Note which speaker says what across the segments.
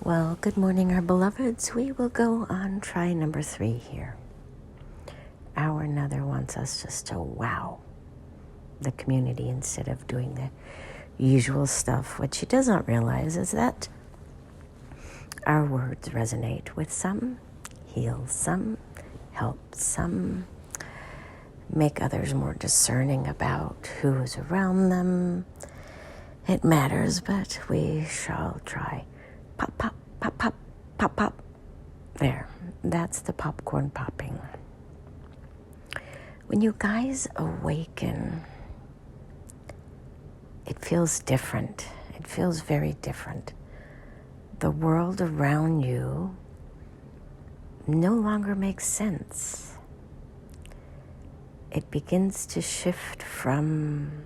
Speaker 1: Well, good morning, our beloveds. We will go on try number 3 here. Our another wants us just to wow the community instead of doing the usual stuff. What she does not realize is that our words resonate with some, heal some, help some, make others more discerning about who is around them. It matters, but we shall try. Pop, pop, pop, pop, pop, pop. There, that's the popcorn popping. When you guys awaken, it feels different. It feels very different. The world around you no longer makes sense. It begins to shift from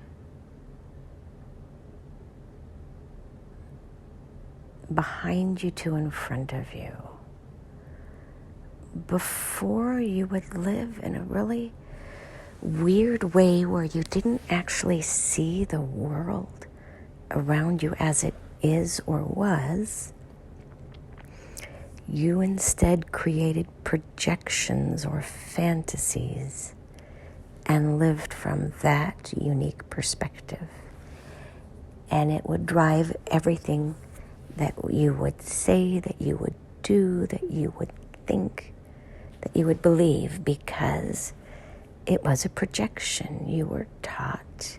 Speaker 1: behind you to in front of you. Before, you would live in a really weird way where you didn't actually see the world around you as it is or was. You instead created projections or fantasies and lived from that unique perspective. And it would drive everything that you would say, that you would do, that you would think, that you would believe, because it was a projection. You were taught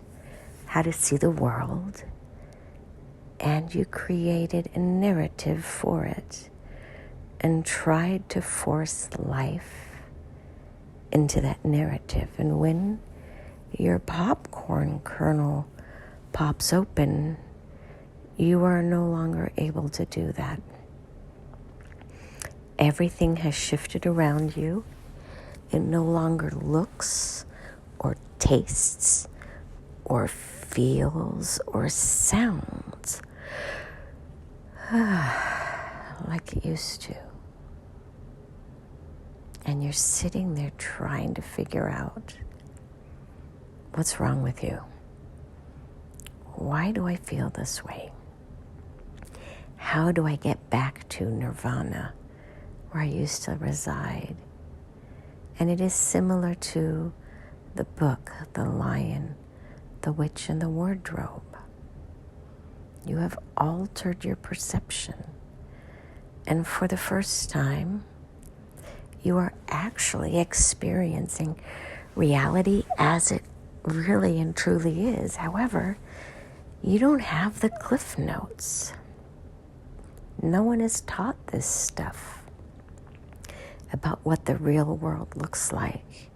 Speaker 1: how to see the world, and you created a narrative for it and tried to force life into that narrative. And when your popcorn kernel pops open, you are no longer able to do that. Everything has shifted around you. It no longer looks or tastes or feels or sounds like it used to. And you're sitting there trying to figure out what's wrong with you. Why do I feel this way? How do I get back to nirvana, where I used to reside? And it is similar to the book, The Lion, the Witch, and the Wardrobe. You have altered your perception. And for the first time, you are actually experiencing reality as it really and truly is. However, you don't have the cliff notes. No one is taught this stuff about what the real world looks like.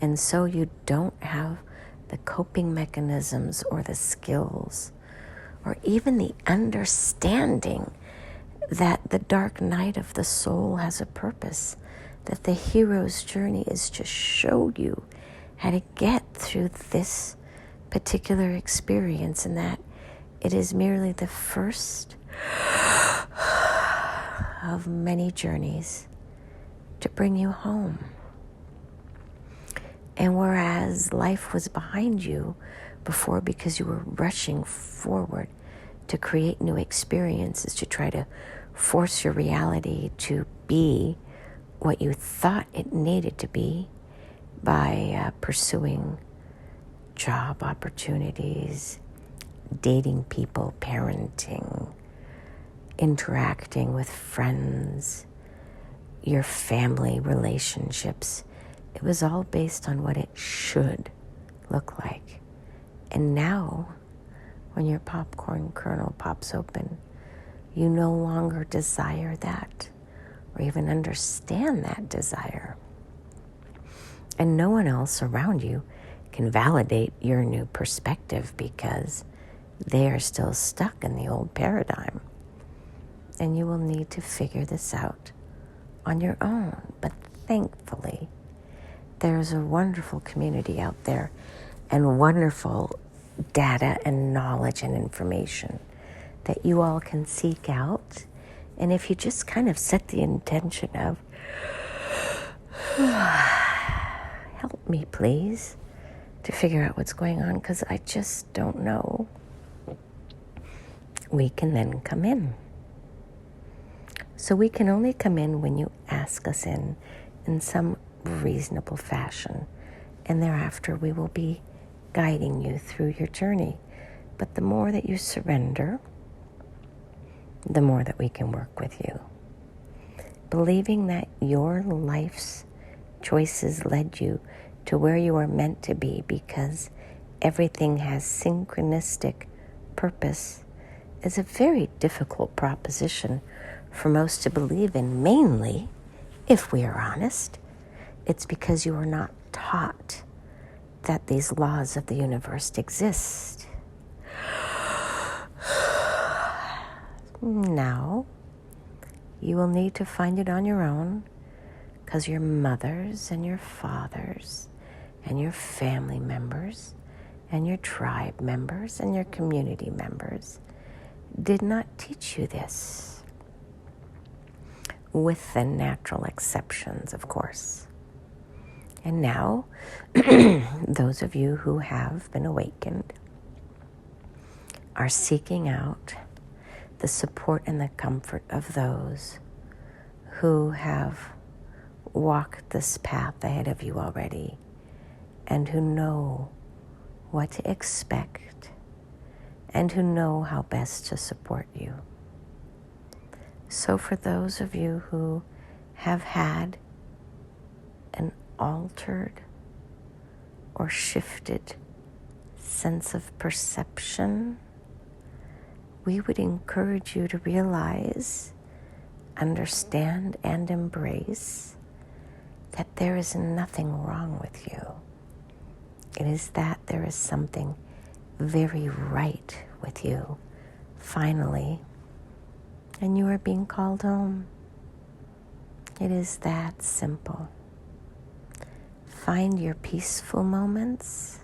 Speaker 1: And so you don't have the coping mechanisms or the skills or even the understanding that the dark night of the soul has a purpose, that the hero's journey is to show you how to get through this particular experience, and that it is merely the first of many journeys to bring you home. And whereas life was behind you before because you were rushing forward to create new experiences, to try to force your reality to be what you thought it needed to be by pursuing job opportunities, dating people, parenting, interacting with friends, your family relationships. It was all based on what it should look like. And now, when your popcorn kernel pops open, you no longer desire that or even understand that desire. And no one else around you can validate your new perspective because they are still stuck in the old paradigm. And you will need to figure this out on your own. But thankfully, there's a wonderful community out there and wonderful data and knowledge and information that you all can seek out. And if you just kind of set the intention of, help me please, to figure out what's going on, because I just don't know, we can then come in. So we can only come in when you ask us in some reasonable fashion. And thereafter we will be guiding you through your journey. But the more that you surrender, the more that we can work with you. Believing that your life's choices led you to where you are meant to be because everything has synchronistic purpose is a very difficult proposition for most to believe in. Mainly, if we are honest, it's because you are not taught that these laws of the universe exist. Now, you will need to find it on your own because your mothers and your fathers and your family members and your tribe members and your community members did not teach you this, with the natural exceptions, of course. And now, those of you who have been awakened are seeking out the support and the comfort of those who have walked this path ahead of you already and who know what to expect and who know how best to support you. So for those of you who have had an altered or shifted sense of perception, we would encourage you to realize, understand, and embrace that there is nothing wrong with you. It is that there is something very right with you, finally, and you are being called home. It is that simple. Find your peaceful moments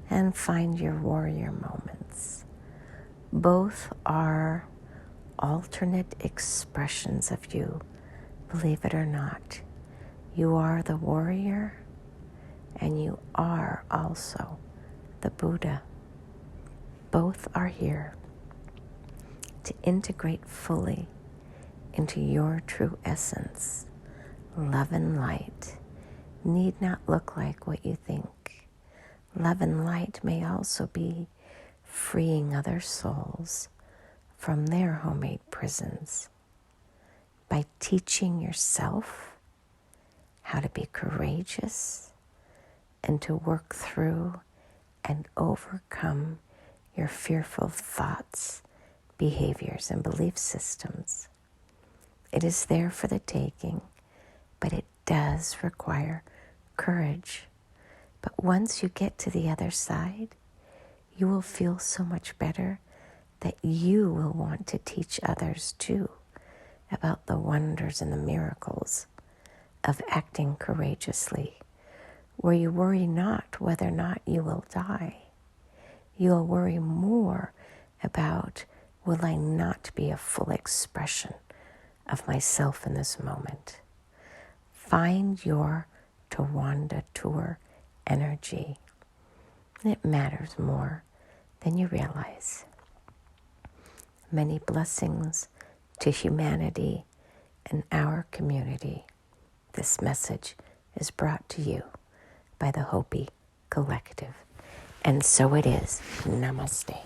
Speaker 1: and find your warrior moments. Both are alternate expressions of you, believe it or not. You are the warrior and you are also the Buddha. Both are here to integrate fully into your true essence. Love and light need not look like what you think. Love and light may also be freeing other souls from their homemade prisons by teaching yourself how to be courageous and to work through and overcome your fearful thoughts, behaviors, and belief systems. It is there for the taking, but it does require courage. But once you get to the other side, you will feel so much better that you will want to teach others too about the wonders and the miracles of acting courageously, where you worry not whether or not you will die. You'll worry more about, will I not be a full expression of myself in this moment? Find your Tawanda Tour energy. It matters more than you realize. Many blessings to humanity and our community. This message is brought to you by the Hopi Collective. And so it is. Namaste.